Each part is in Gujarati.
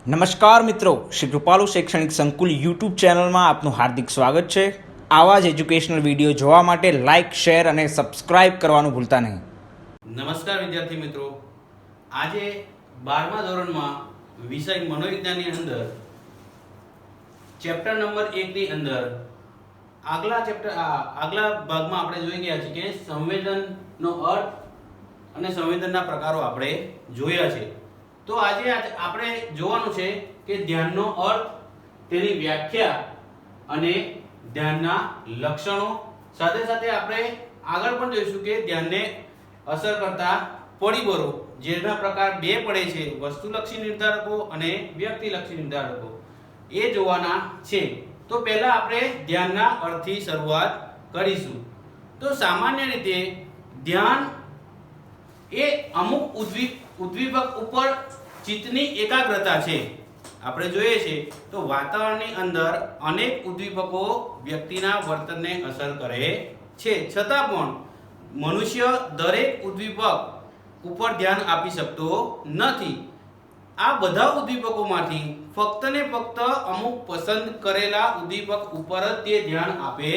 નમસ્કાર મિત્રો, શ્રી કૃપાલુ શૈક્ષણિક સંકુલ યુટ્યુબ ચેનલમાં આપનું હાર્દિક સ્વાગત છે। આવા જ એજ્યુકેશનલ વિડીયો જોવા માટે લાઇક, શેર અને સબસ્ક્રાઇબ કરવાનું ભૂલતા નહીં। નમસ્કાર વિદ્યાર્થી મિત્રો, આજે 12મા ધોરણમાં વિષય મનોવિજ્ઞાનની અંદર ચેપ્ટર નંબર 1 ની અંદર આગલા ભાગમાં આપણે જોઈ ગયા છે કે સંવેદનનો અર્થ અને સંવેદનના પ્રકારો આપણે જોયા છે। તો આજે આપણે જોવાનું છે કે ધ્યાનનો અર્થ, તેની વ્યાખ્યા અને ધ્યાનના લક્ષણો। સાથે સાથે આપણે આગળ પણ જોઈશું કે ધ્યાનને અસર કરતા પરિબળો, જેના પ્રકાર બે પડે છે, વસ્તુલક્ષી નિર્ધારકો અને વ્યક્તિલક્ષી નિર્ધારકો, એ જોવાના છે। તો પહેલા આપણે ધ્યાનના અર્થથી શરૂઆત કરીશું। તો સામાન્ય રીતે ધ્યાન એ અમુક ઉદ્દીપક ઉપર ચિત્તની એકાગ્રતા છે। આપણે જોઈએ છે તો વાતાવરણની અંદર અનેક ઉદ્દીપકો વ્યક્તિના વર્તનને અસર કરે છે, છતાં પણ મનુષ્ય દરેક ઉદ્દીપક ઉપર ધ્યાન આપી શકતો નથી। આ બધા ઉદ્દીપકોમાંથી ફક્ત ને ફક્ત અમુક પસંદ કરેલા ઉદ્દીપક ઉપર જ તે ધ્યાન આપે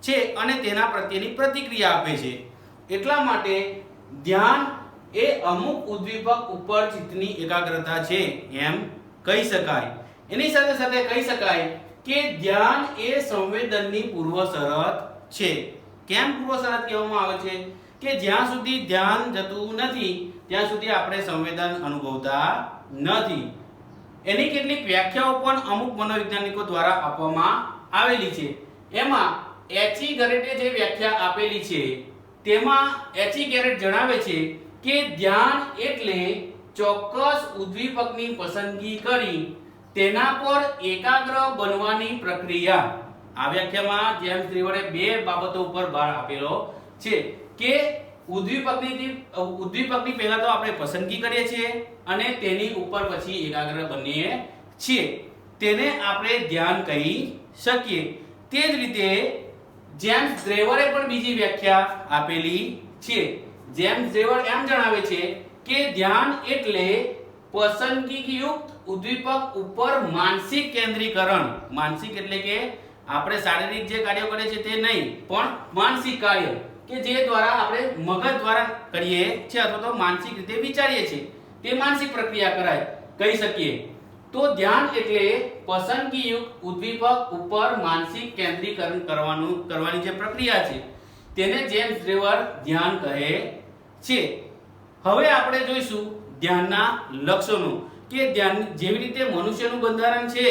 છે અને તેના પ્રત્યેની પ્રતિક્રિયા આપે છે। એટલા માટે ધ્યાન એ અમુક ઉદ્દીપક ઉપર ચિત્તની એકાગ્રતા છે એમ કહી શકાય। એની સાથે સાથે કહી શકાય કે ધ્યાન એ સંવેદનની પૂર્વ શરત છે। કેમ પૂર્વ શરત કહેવામાં આવે છે? કે જ્યાં સુધી ધ્યાન જતું નથી ત્યાં સુધી આપણે સંવેદન અનુભવતા નથી। એની કેટલીક વ્યાખ્યાઓ પણ અમુક મનોવૈજ્ઞાનિકો દ્વારા આપવામાં આવેલી છે। એમાં એચી ગેરેટે જે વ્યાખ્યા આપેલી છે તેમાં એચી ગેરેટ જણાવે છે કે ધ્યાન એટલે ચોક્કસ ઉદ્દીપકની પસંદગી કરી તેના પર એકાગ્ર બનવાની પ્રક્રિયા। આ વ્યાખ્યામાં જેમ્સ ગ્રેવરે બે બાબતો ઉપર ભાર આપેલો છે કે ઉદ્દીપકની પહેલા તો આપણે પસંદગી કરીએ છીએ અને તેની ઉપર પછી એકાગ્ર બનીએ છીએ, તેને આપણે ધ્યાન કહી શકીએ। તે જ રીતે જેમ્સ ગ્રેવરે પણ બીજી વ્યાખ્યા આપેલી છે। જેમ્સ ગ્રેવર એમ જણાવે છે કે ધ્યાન એટલે પસંદગીયુક્ત ઉદ્દીપક ઉપર માનસિક કેન્દ્રીકરણ। માનસિક એટલે કે આપણે શારીરિક જે કાર્યો કરીએ છીએ તે નહીં, પણ માનસિક કાર્ય કે જે દ્વારા આપણે મગજ દ્વારા કરીએ છીએ અથવા તો માનસિક રીતે વિચારીએ છીએ, તે માનસિક પ્રક્રિયા કહી શકીએ। તો ધ્યાન એટલે પસંદગીયુક્ત ઉદ્દીપક ઉપર માનસિક કેન્દ્રીકરણ કરવાની જે પ્રક્રિયા છે તેને જેમ્સ ગ્રેવર ધ્યાન કહે છે। હવે આપણે જોઈશું ધ્યાનના લક્ષણો કે ધ્યાન જેવી રીતે મનુષ્યનું બંધારણ છે,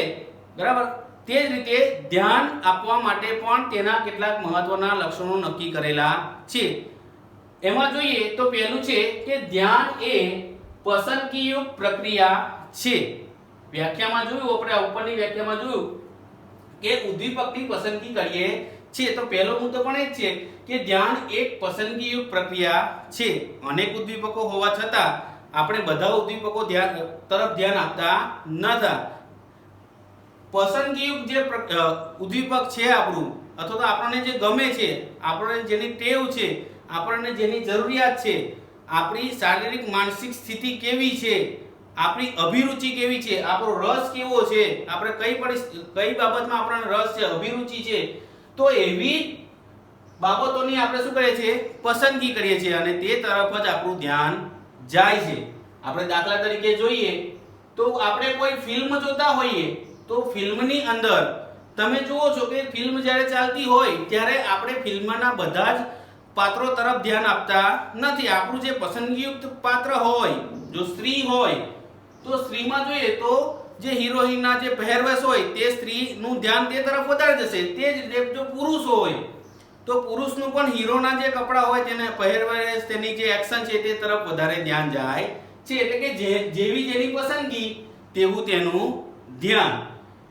બરાબર, તે જ રીતે ધ્યાન આપવા માટે પણ તેના કેટલાક મહત્વના લક્ષણો નક્કી કરેલા છે। એમાં જોઈએ તો પહેલું છે કે ધ્યાન એ પસંદગીયુક્ત પ્રક્રિયા છે। વ્યાખ્યામાં જોયું, આપણે ઉપરની વ્યાખ્યામાં જોયું કે ઉદ્દીપકની પસંદગી કરીએ છીએ, તો પહેલો મુદ્દો પણ એ જ છે કે ધ્યાન એક પસંદગીયુક્ત પ્રક્રિયા છે। અનેક ઉદ્દીપકો હોવા છતાં આપણે બધા ઉદ્દીપકો તરફ ધ્યાન આપતા નથી। પસંદગીયુક્ત જે ઉદ્દીપક છે આપણું, અથવા તો આપણને જે ગમે છે, આપણને જેની ટેવ છે, આપણને જેની જરૂરિયાત છે, આપણી શારીરિક માનસિક સ્થિતિ કેવી છે, આપણી અભિરુચિ કેવી છે, આપણો રસ કેવો છે, આપણે કઈ બાબતમાં આપણને રસ છે, અભિરુચિ છે, તો એવી બાબતોની આપણે શું કરીએ છીએ? પસંદગી કરીએ છીએ અને તે તરફ જ આપણું ધ્યાન જાય છે। આપણે દાખલા તરીકે જોઈએ તો આપણે કોઈ ફિલ્મ જોતા હોઈએ તો ફિલ્મની અંદર તમે જુઓ છો કે ફિલ્મ જ્યારે ચાલતી હોય ત્યારે આપણે ફિલ્મના બધા જ પાત્રો તરફ ધ્યાન આપતા નથી। આપણું જે પસંદગીયુક્ત પાત્ર હોય, જો સ્ત્રી હોય તો સ્ત્રીમાં જોઈએ તો જે હિરોઈનના જે પહેરવેશ હોય તે સ્ત્રીનું ધ્યાન તે તરફ વધારે જશે। તે જ રીતે જો પુરુષ હોય તો પુરુષનું પણ હીરોના જે કપડા હોય તેને પહેરવેશ, તેની જે એક્શન છે તે તરફ વધારે ધ્યાન જાય છે। એટલે કે જેવી જેની પસંદગી તેવું તેનું ધ્યાન।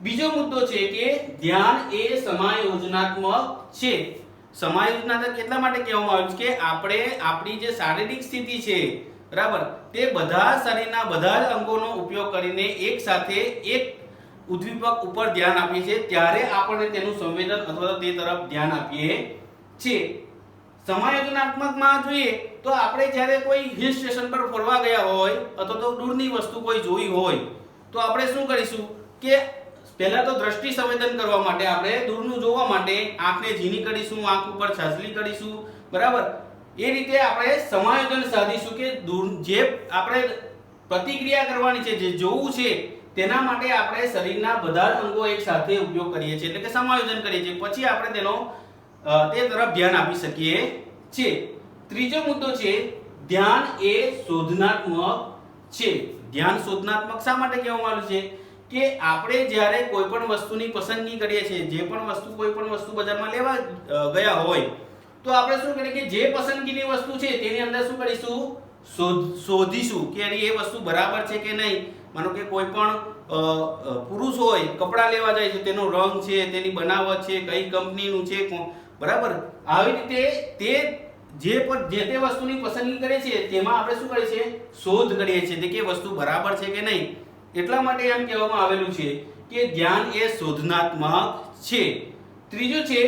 બીજો મુદ્દો છે કે ધ્યાન એ સમાયોજનાત્મક છે। સમાયોજનાત્મક એટલા માટે કહેવામાં આવે છે કે આપણે આપણી જે શારીરિક સ્થિતિ છે, બરાબર, તે બધા શરીરના બધા જ અંગોનો ઉપયોગ કરીને એક સાથે એક ઉદ્દીપક ઉપર ધ્યાન આપીએ છીએ, ત્યારે આપણે તેનું સંવેદન અથવા તે તરફ ધ્યાન આપીએ છીએ। સમાયોજનાત્મકમાં જોઈએ તો આપણે જ્યારે કોઈ હિલ સ્ટેશન પર ફરવા ગયા હોય અથવા તો દૂરની વસ્તુ કોઈ જોઈ હોય તો આપણે શું કરીશું કે પહેલા તો દ્રષ્ટિ સંવેદન કરવા માટે આપણે દૂરનું જોવા માટે આંખને ઝીણી કરીશું, આંખ ઉપર છાજલી કરીશું, બરાબર. એ રીતે આપણે સમાયોજન સાધીશું કે દૂર જે આપણે પ્રતિક્રિયા કરવાની છે, જે જોવું છે, તેના માટે આપણે શરીરના બધા જ અંગો એક સાથે ઉપયોગ કરીએ છીએ, એટલે કે સમાયોજન કરીએ છીએ. પછી આપણે તે તરફ ધ્યાન આપી શકીએ છીએ. ત્રીજો મુદ્દો છે ધ્યાન એ શોધનાત્મક છે. ધ્યાન શોધનાત્મક શા માટે કહેવામાં આવ્યું છે કે આપણે જ્યારે કોઈ પણ વસ્તુની પસંદગી કરીએ છીએ, કોઈ પણ વસ્તુ બજારમાં લેવા ગયા હોય તો આપણે શું કરીએ કે જે પસંદગીની વસ્તુ છે તેની અંદર શું કરીશું, શોધીશું કે એ વસ્તુ બરાબર છે કે નહીં. માનો કે કોઈ પણ પુરુષ હોય કપડાં લેવા જાય છે, તેનો રંગ છે, તેની બનાવટ છે, કઈ કંપનીનું છે, બરાબર. આવી રીતે જે તે વસ્તુની પસંદગી કરે છે તેમાં આપણે શું કરીએ છીએ, શોધ કરીએ છીએ કે વસ્તુ બરાબર છે કે નહીં. એટલા માટે એમ કહેવામાં આવેલું છે કે ધ્યાન એ શોધનાત્મક છે. ત્રીજું છે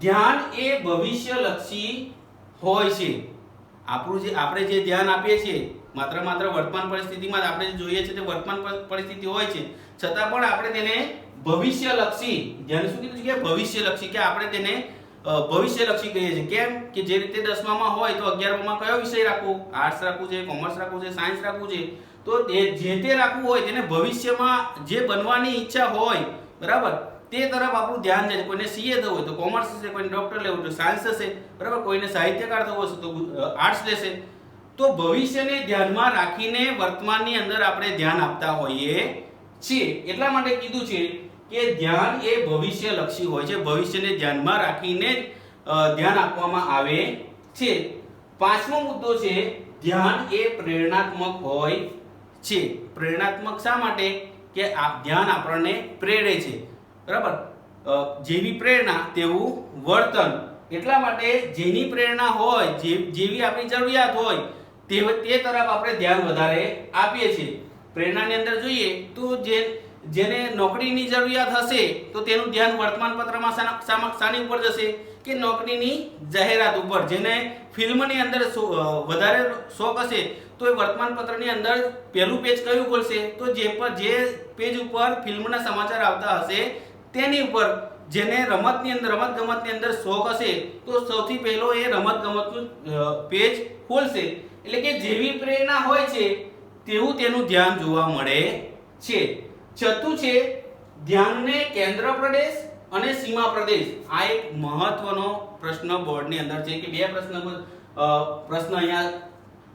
ધ્યાન એ ભવિષ્યલક્ષી હોય છે. આપણે જે ધ્યાન આપીએ છીએ માત્ર વર્તમાન પરિસ્થિતિમાં આપણે જે જોઈએ છે તે વર્તમાન પરિસ્થિતિ હોય છે, છતાં પણ આપણે તેને ભવિષ્યલક્ષી, ધ્યાન શું કીધું છે કે ભવિષ્યલક્ષી, કે આપણે તેને ભવિષ્યલક્ષી કહીએ છીએ. કેમ કે જે રીતે 10મામાં હોય તો 11મામાં કયો વિષય રાખવો, આર્ટ્સ રાખવું છે, કોમર્સ રાખવું છે, સાયન્સ રાખવું છે, તો જે તે રાખવું હોય તેને ભવિષ્યમાં જે બનવાની ઈચ્છા હોય, બરાબર, તે તરફ આપણું ધ્યાન જાય. કોઈને સીએ થવું હોય તો કોમર્સ હશે, કોઈને ડોક્ટર લેવું તો સાયન્સ હશે, બરાબર, કોઈને સાહિત્યકાર થવું હશે તો આર્ટ્સ લેશે. તો ભવિષ્યને ધ્યાનમાં રાખીને વર્તમાનની અંદર આપણે ધ્યાન આપતા હોઈએ છીએ. એટલા માટે કીધું છે કે ધ્યાન એ ભવિષ્યલક્ષી હોય છે. ભવિષ્યને ધ્યાનમાં રાખીને ધ્યાન આપવામાં આવે છે. પાંચમો મુદ્દો છે ધ્યાન એ પ્રેરણાત્મક હોય છે. પ્રેરણાત્મક શા માટે કે ધ્યાન આપણને પ્રેરે છે, બરાબર. જેવી પ્રેરણા તેવું વર્તન. એટલા માટે જેની પ્રેરણા હોય, જેવી આપણી જરૂરિયાત હોય તે તરફ આપણે ધ્યાન વધારે આપીએ છીએ. પ્રેરણાની અંદર જોઈએ તો જેને નોકરીની જરૂરિયાત હશે તો તેનું ધ્યાન વર્તમાન પત્રમાં શાની ઉપર જશે કે નોકરીની જાહેરાત ઉપર. જેને ફિલ્મની અંદર વધારે શોખ હશે તો એ વર્તમાન પત્રની અંદર પહેલું પેજ કયું ખોલશે, તો જે પેજ ઉપર ફિલ્મના સમાચાર આવતા હશે તેની ઉપર. જેને રમતગમતની અંદર શોખ હશે તો સૌથી પહેલો એ રમતગમતનું પેજ ખોલશે. એટલે કે જેવી પ્રેરણા હોય છે તેવું તેનું ધ્યાન જોવા મળે છે. છઠ્ઠું છે ધ્યાનને કેન્દ્ર પ્રદેશ અને સીમા પ્રદેશ. આ એક મહત્વનો પ્રશ્ન બોર્ડની અંદર છે કે બે પ્રશ્ન અહીંયા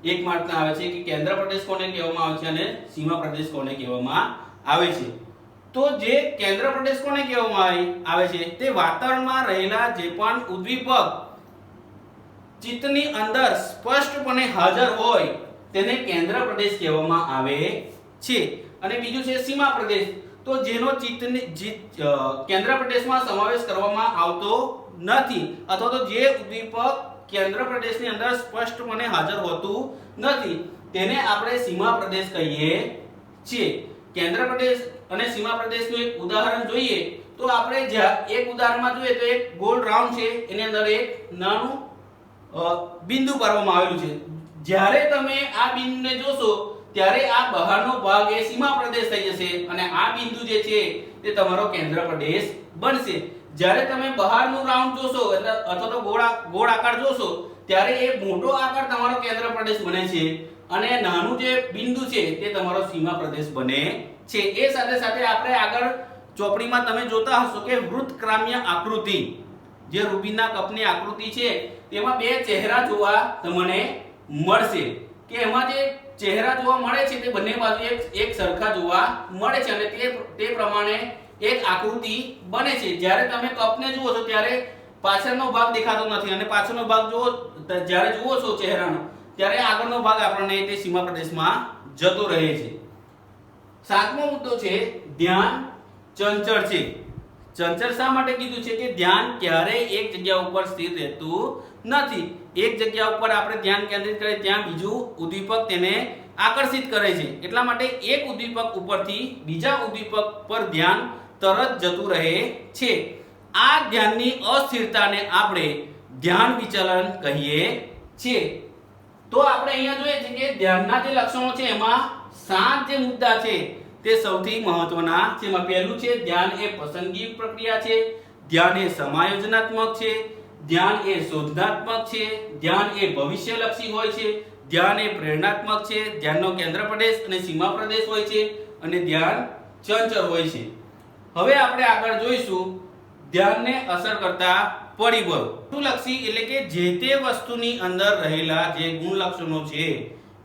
1 માર્કના આવે છે કે કેન્દ્ર પ્રદેશ કોને કહેવામાં આવે છે અને સીમા પ્રદેશ કોને કહેવામાં આવે છે. તો જે કેન્દ્ર પ્રદેશ કોને કહેવામાં આવે છે તે વાતાવરણમાં રહેલા જે પણ ઉદ્દીપક ચિત્તની અંદર સ્પષ્ટપણે હાજર હોય તેને કેન્દ્ર પ્રદેશ કહેવામાં આવે છે. અને બીજું છે સીમા પ્રદેશ, તો જેનો કેન્દ્ર પ્રદેશમાં સમાવેશ કરવામાં આવતો નથી, અથવા તો જે ઉદ્દીપક કેન્દ્ર પ્રદેશની અંદર સ્પષ્ટપણે હાજર હોતું નથી તેને આપણે સીમા પ્રદેશ કહીએ છીએ. કેન્દ્ર પ્રદેશ અને સીમા પ્રદેશનું એક ઉદાહરણ જોઈએ તો આપણે એક ઉદાહરણમાં જોઈએ તો એક ગોળ રાઉન્ડ છે, એની અંદર એક નાનું બિંદુ પાડવામાં આવેલું છે. જ્યારે તમે આ બિંદુને જોશો ત્યારે આ બહારનો ભાગ એ સીમા પ્રદેશ થઈ જશે અને આ બિંદુ જે છે તે તમારો કેન્દ્ર પ્રદેશ બનશે. જ્યારે તમે બહારનું રાઉન્ડ જોશો અથવા તો ગોળ આકાર જોશો ત્યારે એ મોટો આકાર તમારો કેન્દ્ર પ્રદેશ બને છે અને નાનું જે બિંદુ છે તે તમારો સીમા પ્રદેશ બને છે. એ સાથે સાથે આપણે આગળ ચોપડીમાં તમે જોતા હશો કે વૃત્તક્રામ્ય આકૃતિ, જે રૂબીના કપની આકૃતિ છે તેમાં બે ચહેરા જોવા તમને મળશે કે એમાં જે ચહેરા જોવા મળે છે તે બંને બાજુ એક સરખા જોવા મળે છે અને તે પ્રમાણે એક આકૃતિ બને છે. જ્યારે તમે કપને જુઓ છો ત્યારે પાછળનો ભાગ દેખાતો નથી અને પાછળનો ભાગ જ્યારે જુઓ છો ચહેરાનો ત્યારે આગળનો ભાગ આપણને તે સીમા પ્રદેશમાં જતો રહે છે. સાતમો મુદ્દો છે ધ્યાન ચંચળ છે. ચંચળ શા માટે કીધું છે કે ધ્યાન ક્યારેય એક જગ્યા ઉપર સ્થિર રહેતું નથી. એક જગ્યા ઉપર આપણે ધ્યાન કેન્દ્રિત કરીએ ત્યાં બીજું ઉદ્દીપક તેને આકર્ષિત કરે છે. એટલા માટે એક ઉદ્દીપક ઉપરથી બીજા ઉદ્દીપક પર ધ્યાન તરત જતું રહે છે. આ ધ્યાનની અસ્થિરતાને આપણે ધ્યાન વિચલન કહીએ છીએ. તો આપણે અહીંયા જોઈએ છે કે ધ્યાનના જે લક્ષણો છે એમાં 7 જે મુદ્દા છે તે સૌથી મહત્વના છે. એમાં પહેલું છે ધ્યાન એ પસંદગી પ્રક્રિયા છે, ધ્યાન એ સમાયોજનાત્મક છે, ધ્યાન એ શોધનાત્મક છે, ધ્યાન એ ભવિષ્યલક્ષી હોય છે, ધ્યાન એ પ્રેરણાત્મક છે, ધ્યાનનો કેન્દ્ર પ્રદેશ અને સીમા પ્રદેશ હોય છે, અને ધ્યાન ચંચળ હોય છે. હવે આપણે આગળ જોઈશું ધ્યાનને અસર કરતા પરિબળો. વસ્તુલક્ષી એટલે કે જે તે વસ્તુની અંદર રહેલા જે ગુણ લક્ષણો છે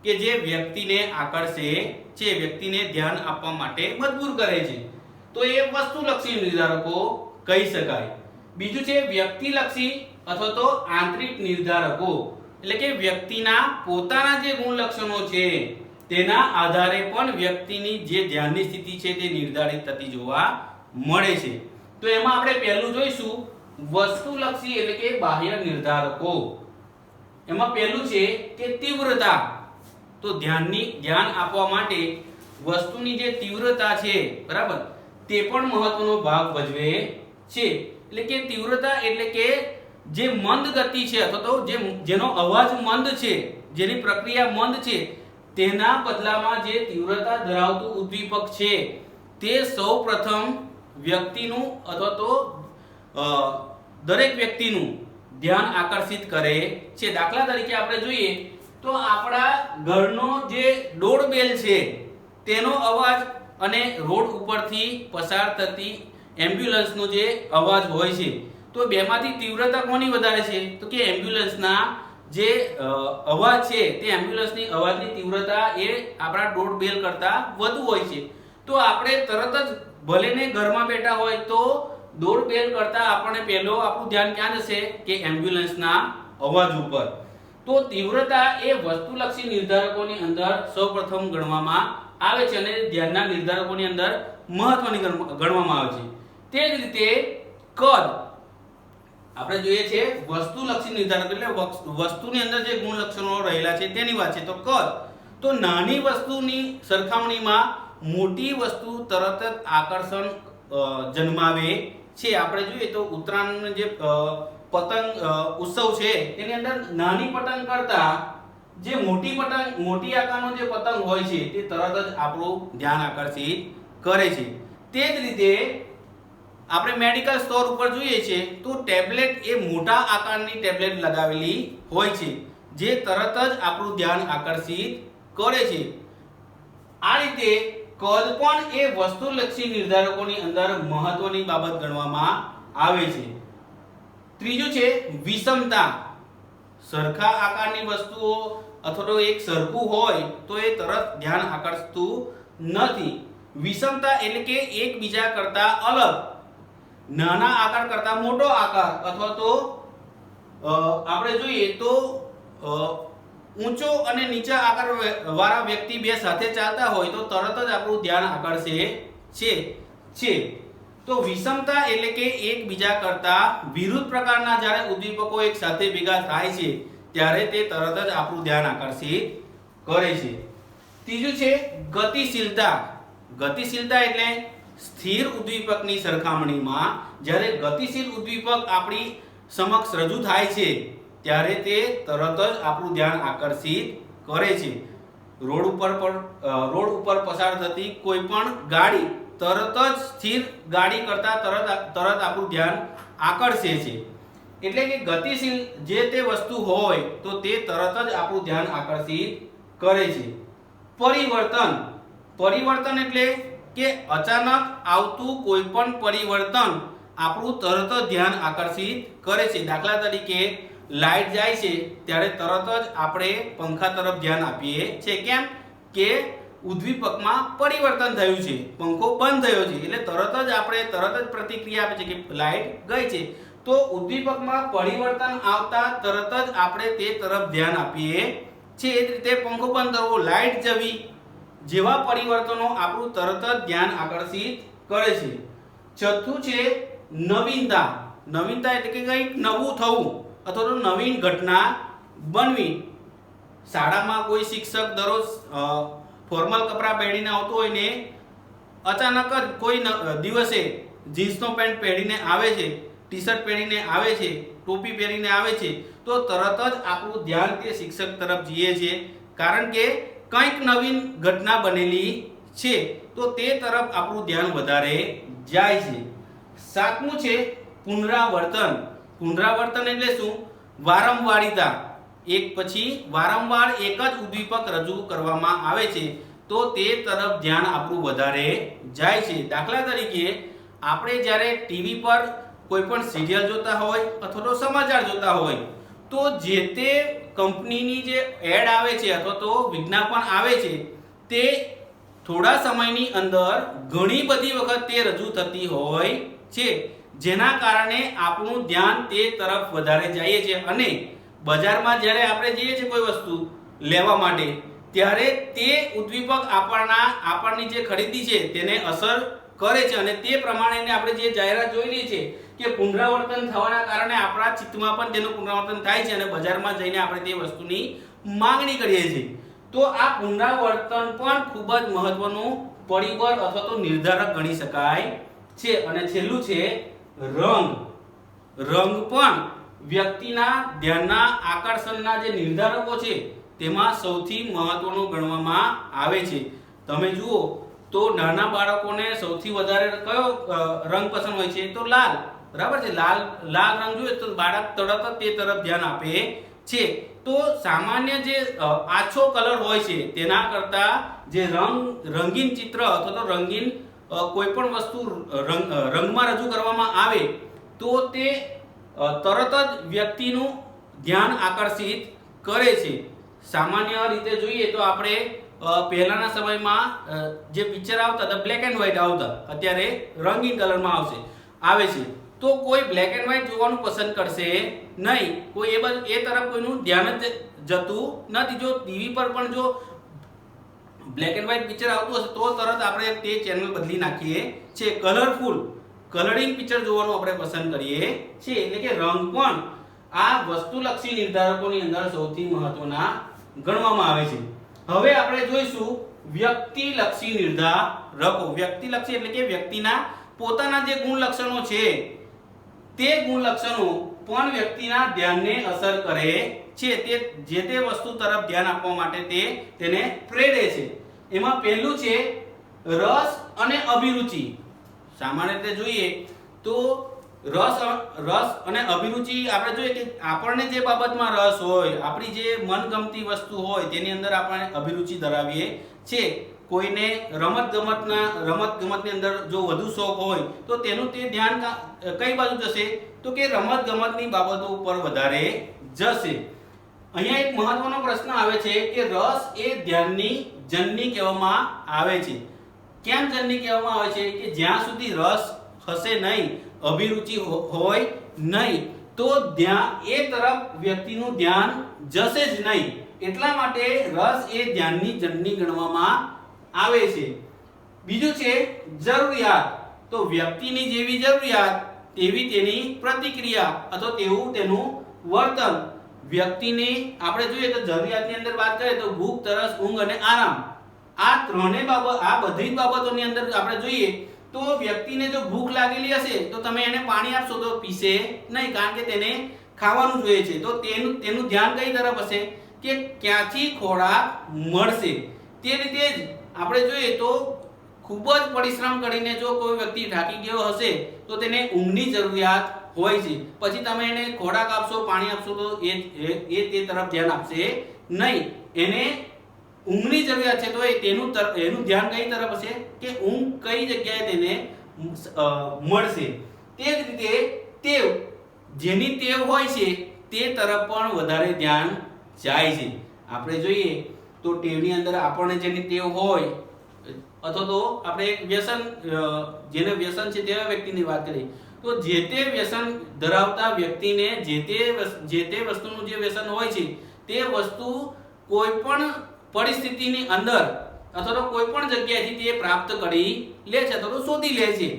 કે જે વ્યક્તિને આકર્ષે છે, વ્યક્તિને ધ્યાન આપવા માટે મજબૂર કરે છે, તો એ વસ્તુલક્ષી નિર્ધારકો કહી શકાય. બીજું છે વ્યક્તિલક્ષી અથવા તો આંતરિક નિર્ધારકો, એટલે કે વ્યક્તિના પોતાના જે ગુણ લક્ષણો છે તેના આધારે પણ વ્યક્તિની જે ધ્યાનની સ્થિતિ છે તે નિર્ધારિત થતી જોવા મળે છે. તો એમાં આપણે પહેલું જોઈશું વસ્તુલક્ષી એટલે કે બાહ્ય નિર્ધારકો. એમાં પહેલું છે કે તીવ્રતા. તો ધ્યાન આપવા માટે વસ્તુની જે તીવ્રતા છે, બરાબર, તે પણ મહત્વનો ભાગ ભજવે છે. એટલે કે તીવ્રતા એટલે કે જે મંદ ગતિ છે અથવા તો જેનો અવાજ મંદ છે, જેની પ્રક્રિયા મંદ છે, તેના બદલામાં જે તીવ્રતા ધરાવતું ઉદ્દીપક છે તે સૌપ્રથમ વ્યક્તિનું અથવા તો દરેક વ્યક્તિનું ધ્યાન આકર્ષિત કરે છે. દાખલા તરીકે આપણે જોઈએ તો આપણા ઘરનો જે ડોરબેલ છે તેનો અવાજ અને રોડ ઉપરથી પસાર થતી એમ્બ્યુલન્સનો જે અવાજ હોય છે, તો બેમાંથી તીવ્રતા કોની વધારે છે? તો કે એમ્બ્યુલન્સના જે અવાજ છે તે એમ્બ્યુલન્સની અવાજની તીવ્રતા એ આપણા ડોરબેલ કરતાં વધુ હોય છે. તો આપણે તરત જ ભલેને ઘરમાં બેઠા હોય તો ડોરબેલ કરતાં આપણને પહેલો આપણું ધ્યાન ક્યાં જશે? કે એમ્બ્યુલન્સના અવાજ ઉપર. તો તીવ્રતા એ વસ્તુલક્ષી નિર્ધારકોની અંદર સૌપ્રથમ ગણવામાં આવે છે અને ધ્યાનના નિર્ધારકોની અંદર મહત્વની ગણવામાં આવે છે. તે જ રીતે કદ આપણે જોઈએ છે વસ્તુલક્ષી નિર્ધારક એટલે વસ્તુની અંદર જે ગુણ લક્ષણો રહેલા છે તેની વાત છે. તો કદ, તો નાની વસ્તુની સરખામણીમાં મોટી વસ્તુ તરત જ આકર્ષણ જન્માવે છે. આપણે જોઈએ તો ઉત્તરાયણ જે પતંગ ઉત્સવ છે તેની અંદર નાની પતંગ કરતા જે મોટી આકારનો જે પતંગ હોય છે તે તરત જ આપણું ધ્યાન આકર્ષિત કરે છે. તે જ રીતે આપણે મેડિકલ સ્ટોર ઉપર જોઈએ છે તો ટેબ્લેટ એ મોટા આકારની ટેબ્લેટ લગાવેલી હોય છે જે તરત જ આપણું ધ્યાન આકર્ષિત કરે છે. આ રીતે કદ પણ એ વસ્તુલક્ષી નિર્ધારકોની અંદર મહત્વની બાબત ગણવામાં આવે છે. ત્રીજું છે વિષમતા. સરખા આકારની વસ્તુઓ અથવા તો એક સરખું હોય તો એ તરત ધ્યાન આકર્ષતું નથી. વિષમતા એટલે કે એકબીજા કરતા અલગ, નાના આકાર કરતા મોટો આકાર અથવા તો આપણે જોઈએ તો ઊંચો અને નીચા આકાર વાળા વ્યક્તિ બે સાથે ચાલતા હોય તો તરત જ આપણું ધ્યાન આકર્ષે છે. તો વિષમતા એટલે કે એકબીજા કરતા વિરુદ્ધ પ્રકારના જ્યારે ઉદ્દીપકો એક સાથે ભેગા થાય છે ત્યારે તે તરત જ આપણું ધ્યાન આકર્ષિત કરે છે. ત્રીજું છે ગતિશીલતા. ગતિશીલતા એટલે સ્થિર ઉદ્દીપકની સરખામણીમાં જ્યારે ગતિશીલ ઉદ્દીપક આપણી સમક્ષ રજૂ થાય છે ત્યારે તે તરત જ આપણું ધ્યાન આકર્ષિત કરે છે. રોડ ઉપર પસાર થતી કોઈ પણ ગાડી તરત જ સ્થિર ગાડી કરતા તરત આપણું ધ્યાન આકર્ષે છે. એટલે કે ગતિશીલ જે તે વસ્તુ હોય તો તે તરત જ આપણું ધ્યાન આકર્ષિત કરે છે. પરિવર્તન એટલે કે અચાનક આવતું કોઈ પણ પરિવર્તન આપણું તરત જ ધ્યાન આકર્ષિત કરે છે. દાખલા તરીકે લાઈટ જાય છે ત્યારે તરત જ આપણે પંખા તરફ ધ્યાન આપીએ છીએ. કેમ? કે ઉદ્દીપકમાં પરિવર્તન થયું છે, પંખો બંધ થયો છે, એટલે તરત જ પ્રતિક્રિયા આપે છે કે લાઈટ ગઈ છે. તો ઉદ્દીપકમાં પરિવર્તન આવતા તરત જ આપણે તે તરફ ધ્યાન આપીએ છીએ. એ જ રીતે પંખો બંધ થવો, લાઈટ જવી જેવા પરિવર્તનો આપણું તરત જ ધ્યાન આકર્ષિત કરે છે. ચોથું છે નવીનતા. નવીનતા એટલે કે કંઈક નવું થવું અથવા તો નવીન ઘટના બનવી. શાળામાં કોઈ શિક્ષક દરરોજ ફોર્મલ કપડાં પહેરીને આવતો હોય ને અચાનક જ કોઈ દિવસે જીન્સનો પેન્ટ પહેરીને આવે છે, ટી શર્ટ પહેરીને આવે છે, ટોપી પહેરીને આવે છે તો તરત જ આપણું ધ્યાન તે શિક્ષક તરફ જઈએ છે, કારણ કે કંઈક નવીન ઘટના બનેલી છે તો તે તરફ આપણું ધ્યાન વધારે જાય છે. સાતમું છે પુનરાવર્તન. પુનરાવર્તન એટલે શું? વારંવારિતા. એક પછી વારંવાર એક જ ઉદ્દીપક રજૂ કરવામાં આવે છે તો તે તરફ ધ્યાન આપણું વધારે જાય છે. દાખલા તરીકે આપણે જ્યારે ટીવી પર કોઈ પણ સિરિયલ જોતા હોય અથવા તો સમાચાર જોતા હોય તો જે તે કંપનીની જે એડ આવે છે અથવા તો વિજ્ઞાપન આવે છે તે થોડા સમયની અંદર ઘણી બધી વખત તે રજૂ થતી હોય છે, જેના કારણે આપણું ધ્યાન તે તરફ વધારે જાય છે. અને બજારમાં જ્યારે આપણે જઈએ છીએ કોઈ વસ્તુ લેવા માટે ત્યારે તે ઉદ્દીપક આપણની જે ખરીદી છે તેને અસર કરે છે અને તે પ્રમાણે આપણે જે જાહેરાત જોઈ છે કે પુનરાવર્તન થવાના કારણે આપણા ચિત્તમાં પણ તેનું પુનરાવર્તન થાય છે અને બજારમાં જઈને આપણે તે વસ્તુની માંગણી કરીએ છીએ. તો આ પુનરાવર્તન પણ ખૂબ જ મહત્વનું પરિબળ અથવા તો નિર્ધારક ગણી શકાય છે. અને છેલ્લું છે રંગ. રંગ પણ વ્યક્તિના ધ્યાનના આકર્ષણના જે નિર્ધારકો છે તેમાં સૌથી મહત્વનું ગણવામાં આવે છે. તમે જુઓ તો નાના બાળકોને સૌથી વધારે કયો રંગ પસંદ હોય છે? તો લાલ. બરાબર છે. લાલ રંગ જોઈએ તો બાળક તરત જ તે તરફ ધ્યાન આપે છે. તો સામાન્ય જે આછો કલર હોય છે તેના કરતા જે રંગીન ચિત્ર અથવા તો રંગીન કોઈ પણ વસ્તુ રંગમાં રજૂ કરવામાં આવે તો તે તરત જ વ્યક્તિનું ધ્યાન આકર્ષિત કરે છે. સામાન્ય રીતે જોઈએ તો આપણે પહેલાના સમયમાં જે પિક્ચર આવતા હતા બ્લેક એન્ડ વ્હાઇટ આવતા, અત્યારે રંગીન કલરમાં આવે છે. તો કોઈ બ્લેક એન્ડ વ્હાઇટ જોવાનું પસંદ કરશે નહીં. કોઈ એ તરફ કોઈનું ધ્યાન જ જતું નથી. જો ટીવી પર પણ જો બ્લેક એન્ડ વ્હાઇટ પિક્ચર આવતું હશે તો તરત આપણે તે ચેનલ બદલી નાખીએ છીએ. કલરફુલ કલરિંગ પિક્ચર જોવાનું આપણે પસંદ કરીએ છીએ. એટલે કે રંગ પણ આ વસ્તુલક્ષી નિર્ધારકોની અંદર સૌથી મહત્વના ગણવામાં આવે છે. હવે આપણે જોઈશું વ્યક્તિલક્ષી નિર્ધારકો. વ્યક્તિલક્ષી એટલે કે વ્યક્તિના પોતાના જે ગુણ લક્ષણો છે તે ગુણ લક્ષણો પણ વ્યક્તિના ધ્યાનને અસર કરે છે. તે જે તે વસ્તુ તરફ ધ્યાન આપવા માટે તેને પ્રેરે છે. એમાં પહેલું છે રસ અને અભિરુચિ. સામાન્ય રીતે જોઈએ તો રસ અને અભિરુચિ આપણે જોઈએ કે આપણને જે બાબતમાં રસ હોય, આપણી જે મનગમતી વસ્તુ હોય તેની અંદર આપણે અભિરુચિ ધરાવીએ છીએ. કોઈને રમતગમતની અંદર જો વધુ શોખ હોય તો તેનું તે ધ્યાન કઈ બાજુ જશે? તો કે રમતગમતની બાબતો ઉપર વધારે જશે. અહીંયા એક મહત્વનો પ્રશ્ન આવે છે કે રસ એ ધ્યાનની જનની કહેવામાં આવે છે. કેમ જનની કહેવામાં આવે છે? કે જ્યાં સુધી રસ હશે નહીં, અભિરુચિ હોય નહીં તો એ તરફ વ્યક્તિનું ધ્યાન જશે જ નહીં. એટલા માટે રસ એ ધ્યાનની જનની ગણવામાં આવે છે. બીજું છે જરૂરિયાત. તો વ્યક્તિની જેવી જરૂરિયાત તેવી તેની પ્રતિક્રિયા અથવા તેવું તેનું વર્તન. વ્યક્તિની આપણે જોઈએ તો જરૂરિયાતની અંદર વાત કરીએ તો ભૂખ, તરસ, ઊંઘ અને આરામ. આ બધી જ બાબતોની અંદર આપણે જોઈએ તો વ્યક્તિને જો ભૂખ લાગેલી હશે તો તમે એને પાણી આપશો તો પીશે નહીં, કારણ કે તેને ખાવાનું જોઈએ છે. તો તેનું ધ્યાન કઈ તરફ હશે? કે ક્યાંથી ખોરાક મળશે. તે રીતે જ આપણે જોઈએ તો ખૂબ જ પરિશ્રમ કરીને જો કોઈ વ્યક્તિ થાકી ગયો હશે તો તેને ઊંઘની જરૂરિયાત હોય છે. પછી તમે એને ખોરાક આપશો, પાણી આપશો તો એ તે તરફ ધ્યાન આપશે નહીં. એને ઊંઘની જરૂરિયાત છે તો એનું ધ્યાન કઈ તરફ હશે? કે ઊંઘ કઈ જગ્યાએ તેને મળશે. તે જ રીતે ટેવ, જેની ટેવ હોય છે તે તરફ પણ વધારે ધ્યાન જાય છે. આપણે જોઈએ તો ટેવની અંદર આપણને જેની ટેવ હોય અથવા તો આપણે જેને વ્યસન છે તેવા વ્યક્તિની વાત કરીએ તો જે તે વ્યસન ધરાવતા વ્યક્તિને જે તે વસ્તુનું જે વ્યસન હોય છે તે વસ્તુ કોઈ પણ પરિસ્થિતિની અંદર અથવા તો કોઈ પણ જગ્યાએથી તે પ્રાપ્ત કરી લે છે અથવા તો શોધી લે છે.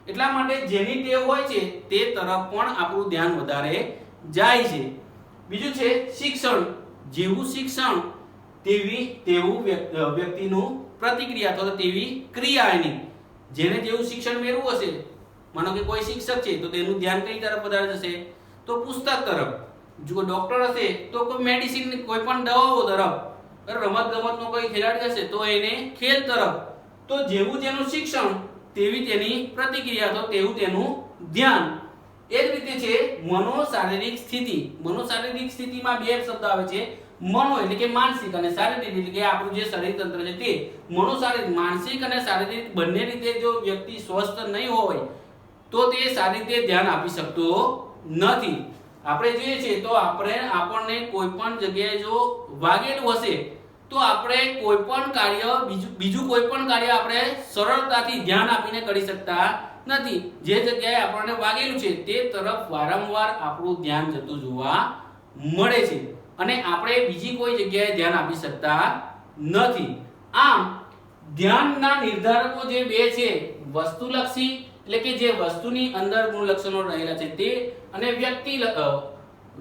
એટલા માટે જેની ટેવ હોય છે તે તરફ પણ આપણું ધ્યાન વધારે જાય છે. બીજું છે શિક્ષણ. જેવું શિક્ષણ તેવું વ્યક્તિનું પ્રતિક્રિયા અથવા તેવી ક્રિયા એની. જેને જેવું શિક્ષણ મેળવવું હશે, માનો કે કોઈ શિક્ષક છે તો તેનું ધ્યાન કઈ તરફ વધારે જશે? તો પુસ્તક તરફ. જો ડોક્ટર હશે તો કોઈ મેડિસિન, કોઈ પણ દવાઓ તરફ. રમતગમતનો કોઈ ખેલાડી હશે તો એને ખેલ તરફ. તો જેવું તેનું શિક્ષણ તેવી તેની પ્રતિક્રિયા, તો તેવું તેનું ધ્યાન. એ જ રીતે છે મનોશારીરિક સ્થિતિ. મનોશારીરિક સ્થિતિમાં બે શબ્દ આવે છે, મનો એટલે કે માનસિક અને શારીરિક એટલે કે આપણું જે શરીર તંત્ર છે તે. મનોશારીરિક, માનસિક અને શારીરિક બંને રીતે જો વ્યક્તિ સ્વસ્થ નહીં હોય તો તે સારી રીતે ધ્યાન આપી શકતો નથી. આપણે જોઈએ છે તો આપણને કોઈ પણ જગ્યાએ જો વાગેલું હશે તો આપણે કોઈ પણ કાર્ય બીજું કોઈ પણ કાર્ય આપણે સરળતાથી ધ્યાન આપીને કરી શકતા નથી. જે જગ્યાએ આપણને વાગેલું છે તે તરફ વારંવાર આપણું ધ્યાન જતું જોવા મળે છે અને આપણે બીજી કોઈ જગ્યાએ ધ્યાન આપી શકતા નથી. આમ ધ્યાનના નિર્ધારકો જે બે છે, વસ્તુલક્ષી એટલે કે જે વસ્તુની અંદર ગુણ લક્ષણો રહેલા છે તે, અને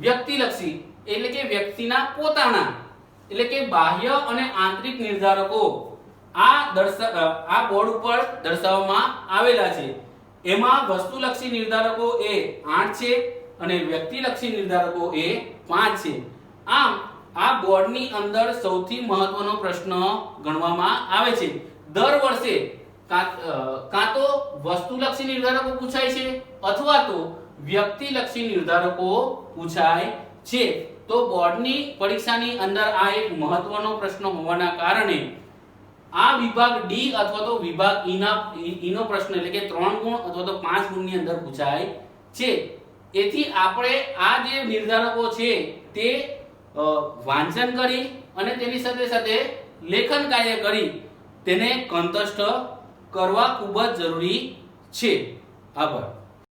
વ્યક્તિલક્ષી એટલે કે વ્યક્તિના પોતાના એટલે કે બાહ્ય અને આંતરિક નિર્ધારકો આ બોર્ડ ઉપર દર્શાવવામાં આવેલા છે. એમાં વસ્તુલક્ષી નિર્ધારકો એ 8 છે અને વ્યક્તિલક્ષી નિર્ધારકો એ 5 છે. આમ આ બોર્ડની અંદર સૌથી મહત્વનો પ્રશ્ન ગણવામાં આવે છે. દર વર્ષે કાં તો વસ્તુલક્ષી નિર્ધારકો પૂછાય છે અથવા તો વ્યક્તિલક્ષી નિર્ધારકો પૂછાય છે. તો બોર્ડની પરીક્ષાની અંદર આ એક મહત્વનો પ્રશ્ન હોવાના કારણે આ વિભાગ ડી અથવા તો વિભાગ ઈ નો પ્રશ્ન એટલે કે 3 ગુણ અથવા તો 5 ગુણની અંદર પૂછાય છે. એથી આપણે આ જે નિર્ધારકો છે તે વાંચન કરી અને તેની સાથે સાથે લેખન કાર્ય કરી તેને કંઠસ્થ કરવા ખૂબ જ જરૂરી છે. આભાર.